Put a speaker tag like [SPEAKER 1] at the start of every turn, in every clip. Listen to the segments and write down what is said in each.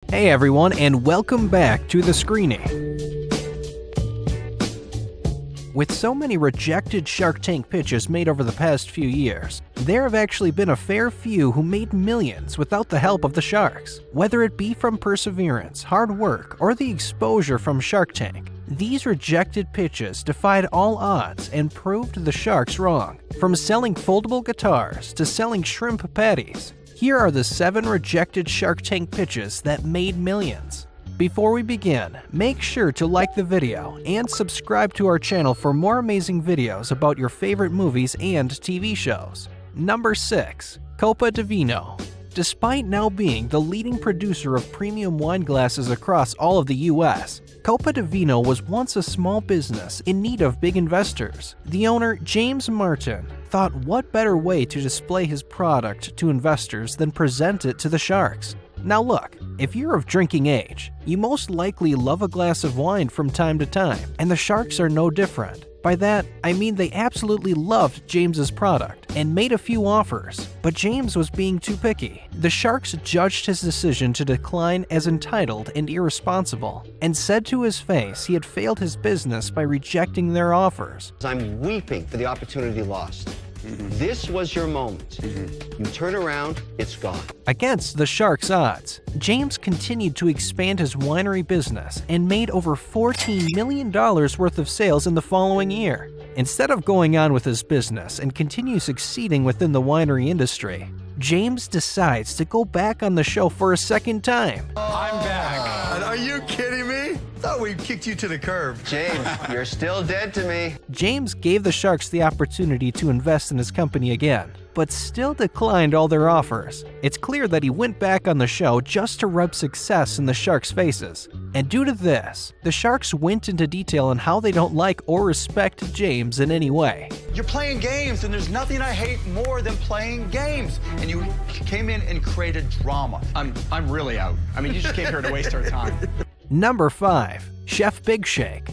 [SPEAKER 1] Hey everyone, and welcome back to The Screeny. With so many rejected Shark Tank pitches made over the past few years, there have actually been a fair few who made millions without the help of the sharks. Whether it be from perseverance, hard work, or the exposure from Shark Tank, these rejected pitches defied all odds and proved the sharks wrong. From selling foldable guitars to selling shrimp patties, here are the 7 rejected Shark Tank pitches that made millions. Before we begin, make sure to like the video and subscribe to our channel for more amazing videos about your favorite movies and TV shows. Number 6. COPA de VINO. Despite now being the leading producer of premium wine glasses across all of the US, COPA de VINO was once a small business in need of big investors. The owner, James Martin, thought what better way to display his product to investors than present it to the sharks. Now look, if you're of drinking age, you most likely love a glass of wine from time to time, and the sharks are no different. By that, I mean they absolutely loved James's product and made a few offers, but James was being too picky. The sharks judged his decision to decline as entitled and irresponsible, and said to his face he had failed his business by rejecting their offers.
[SPEAKER 2] I'm weeping for the opportunity lost. This was your moment. You turn around, it's gone.
[SPEAKER 1] Against the sharks' odds, James continued to expand his winery business and made over $14 million worth of sales in the following year. Instead of going on with his business and continue succeeding within the winery industry, James decides to go back on the show for a second time.
[SPEAKER 3] I'm back. Are you kidding me? Thought we kicked you to the curb.
[SPEAKER 2] James, you're still dead to me.
[SPEAKER 1] James gave the sharks the opportunity to invest in his company again, but still declined all their offers. It's clear that he went back on the show just to rub success in the sharks' faces. And due to this, the sharks went into detail on how they don't like or respect James in any way.
[SPEAKER 3] You're playing games, and there's nothing I hate more than playing games. And you came in and created drama. I'm really out. I mean, you just came here to waste our time.
[SPEAKER 1] Number 5. Chef Big Shake.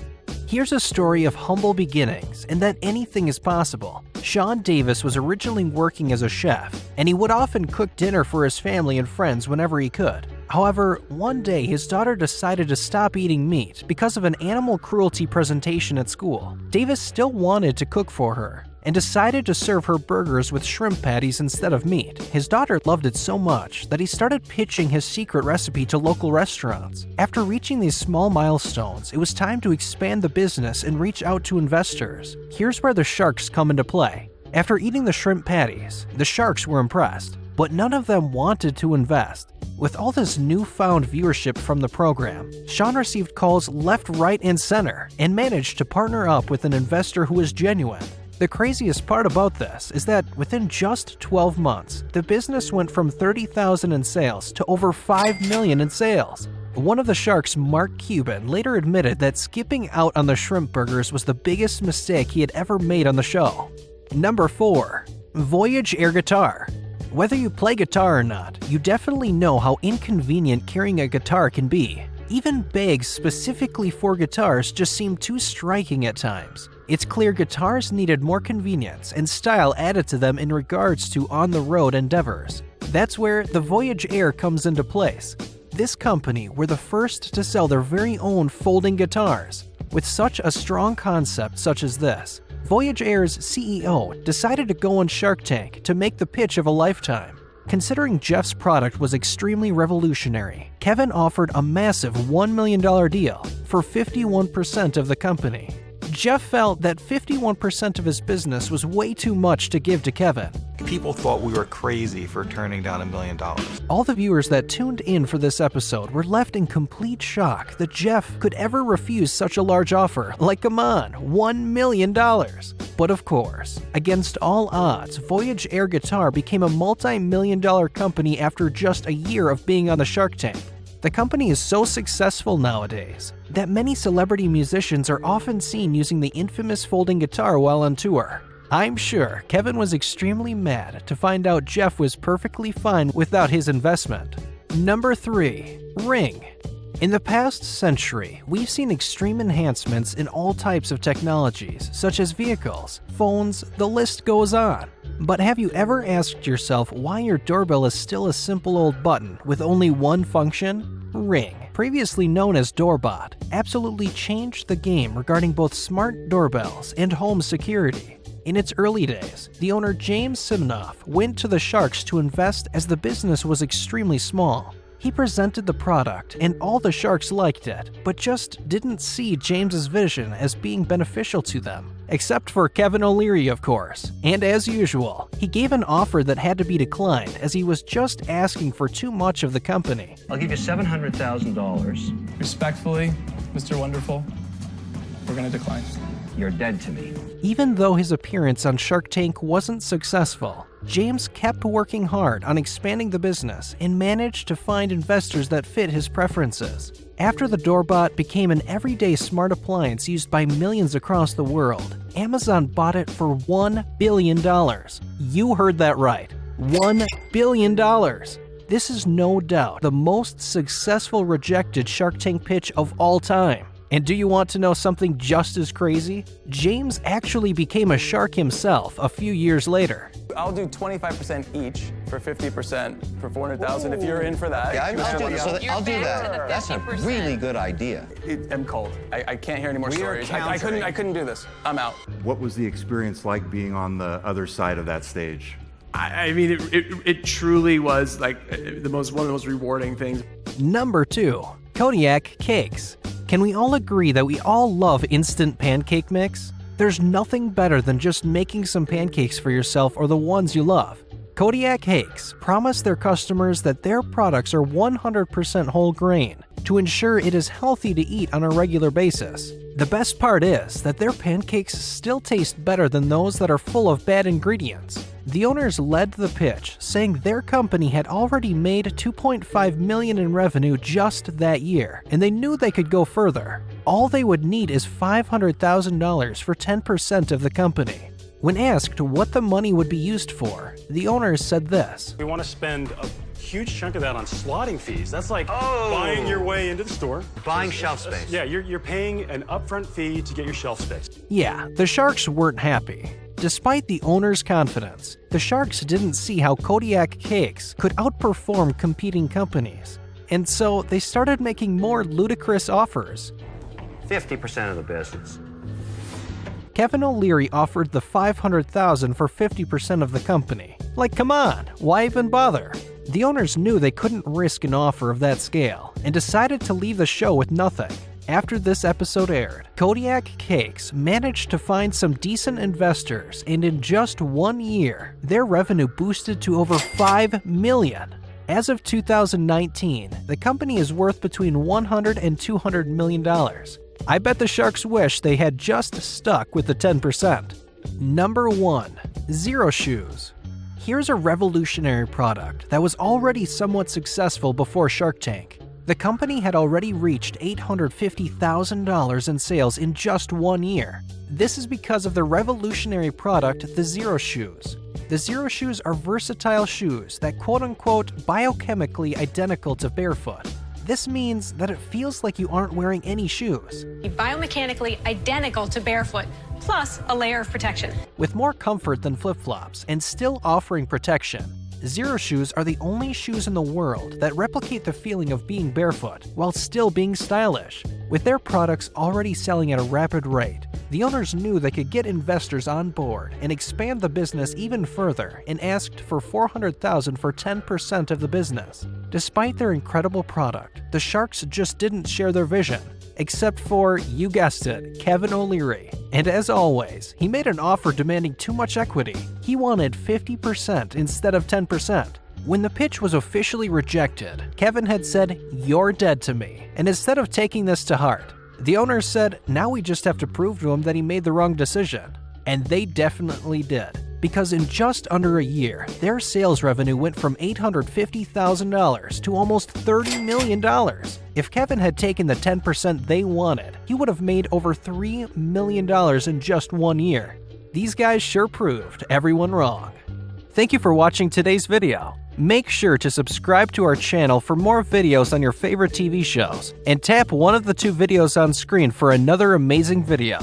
[SPEAKER 1] Here's a story of humble beginnings and that anything is possible. Sean Davis was originally working as a chef, and he would often cook dinner for his family and friends whenever he could. However, one day his daughter decided to stop eating meat because of an animal cruelty presentation at school. Davis still wanted to cook for her and decided to serve her burgers with shrimp patties instead of meat. His daughter loved it so much that he started pitching his secret recipe to local restaurants. After reaching these small milestones, it was time to expand the business and reach out to investors. Here's where the sharks come into play. After eating the shrimp patties, the sharks were impressed, but none of them wanted to invest. With all this newfound viewership from the program, Sean received calls left, right, and center and managed to partner up with an investor who was genuine. The craziest part about this is that within just 12 months, the business went from $30,000 in sales to over $5 million in sales. One of the sharks, Mark Cuban, later admitted that skipping out on the shrimp burgers was the biggest mistake he had ever made on the show. Number 4. VOYAGE air guitar. Whether you play guitar or not, you definitely know how inconvenient carrying a guitar can be. Even bags specifically for guitars just seem too striking at times. It's clear guitars needed more convenience and style added to them in regards to on-the-road endeavors. That's where the VOYAGE Air comes into place. This company were the first to sell their very own folding guitars. With such a strong concept such as this, VOYAGE Air's CEO decided to go on Shark Tank to make the pitch of a lifetime. Considering Jeff's product was extremely revolutionary, Kevin offered a massive $1 million deal for 51% of the company. Jeff felt that 51% of his business was way too much to give to Kevin.
[SPEAKER 4] People thought we were crazy for turning down $1 million.
[SPEAKER 1] All the viewers that tuned in for this episode were left in complete shock that Jeff could ever refuse such a large offer. Like, come on, $1 million. But of course, against all odds, VOYAGE Air Guitar became a multi-million-dollar company after just a year of being on the Shark Tank. The company is so successful nowadays that many celebrity musicians are often seen using the infamous folding guitar while on tour. I'm sure Kevin was extremely mad to find out Jeff was perfectly fine without his investment. Number 3. Ring. In the past century, we've seen extreme enhancements in all types of technologies, such as vehicles, phones, the list goes on. But have you ever asked yourself why your doorbell is still a simple old button with only one function? Ring, previously known as Doorbot, absolutely changed the game regarding both smart doorbells and home security. In its early days, the owner James Siminoff went to the Sharks to invest as the business was extremely small. He presented the product and all the Sharks liked it, but just didn't see James's vision as being beneficial to them. Except for Kevin O'Leary, of course. And as usual, he gave an offer that had to be declined as he was just asking for too much of the company.
[SPEAKER 2] I'll give you $700,000.
[SPEAKER 5] Respectfully, Mr. Wonderful, we're gonna decline.
[SPEAKER 2] You're dead to me.
[SPEAKER 1] Even though his appearance on Shark Tank wasn't successful, James kept working hard on expanding the business and managed to find investors that fit his preferences. After the Doorbot became an everyday smart appliance used by millions across the world, Amazon bought it for $1 billion. You heard that right. $1 billion. This is no doubt the most successful rejected Shark Tank pitch of all time. And do you want to know something just as crazy? James actually became a shark himself a few years later.
[SPEAKER 5] I'll do 25% each for 50% for 400,000 if you're in for that.
[SPEAKER 2] Yeah, I'll do that. That's a really good idea.
[SPEAKER 5] I'm cold. I can't hear any more stories. I couldn't do this. I'm out.
[SPEAKER 6] What was the experience like being on the other side of that stage?
[SPEAKER 7] I mean, it truly was like one of the most rewarding things.
[SPEAKER 1] Number 2, KODIAK cakes. Can we all agree that we all love instant pancake mix? There's nothing better than just making some pancakes for yourself or the ones you love. KODIAK Cakes promise their customers that their products are 100% whole grain to ensure it is healthy to eat on a regular basis. The best part is that their pancakes still taste better than those that are full of bad ingredients. The owners led the pitch, saying their company had already made $2.5 million in revenue just that year, and they knew they could go further. All they would need is $500,000 for 10% of the company. When asked what the money would be used for, the owners said this.
[SPEAKER 8] We want to spend a huge chunk of that on slotting fees. That's like buying your way into the store.
[SPEAKER 2] Buying shelf space.
[SPEAKER 8] Yeah, you're paying an upfront fee to get your shelf space.
[SPEAKER 1] Yeah, the Sharks weren't happy. Despite the owner's confidence, the Sharks didn't see how KODIAK Cakes could outperform competing companies. And so they started making more ludicrous offers.
[SPEAKER 2] 50% of the business.
[SPEAKER 1] Kevin O'Leary offered the $500,000 for 50% of the company. Like, come on, why even bother? The owners knew they couldn't risk an offer of that scale and decided to leave the show with nothing. After this episode aired, KODIAK Cakes managed to find some decent investors, and in just 1 year, their revenue boosted to over $5 million. As of 2019, the company is worth between $100 and $200 million. I bet the Sharks wish they had just stuck with the 10%. Number 1. XERO Shoes. Here's a revolutionary product that was already somewhat successful before Shark Tank. The company had already reached $850,000 in sales in just 1 year. This is because of the revolutionary product, the XERO Shoes. The XERO Shoes are versatile shoes that quote-unquote biochemically identical to barefoot. This means that it feels like you aren't wearing any shoes.
[SPEAKER 9] Biomechanically identical to barefoot, plus a layer of protection.
[SPEAKER 1] With more comfort than flip-flops and still offering protection, XERO Shoes are the only shoes in the world that replicate the feeling of being barefoot while still being stylish. With their products already selling at a rapid rate, the owners knew they could get investors on board and expand the business even further and asked for $400,000 for 10% of the business. Despite their incredible product, the Sharks just didn't share their vision. Except for, you guessed it, Kevin O'Leary. And as always, he made an offer demanding too much equity. He wanted 50% instead of 10%. When the pitch was officially rejected, Kevin had said, "You're dead to me." And instead of taking this to heart, the owners said, now we just have to prove to him that he made the wrong decision. And they definitely did. Because in just under a year, their sales revenue went from $850,000 to almost $30 million. If Kevin had taken the 10% they wanted, he would have made over $3 million in just 1 year. These guys sure proved everyone wrong. Thank you for watching today's video. Make sure to subscribe to our channel for more videos on your favorite TV shows, and tap one of the 2 videos on screen for another amazing video.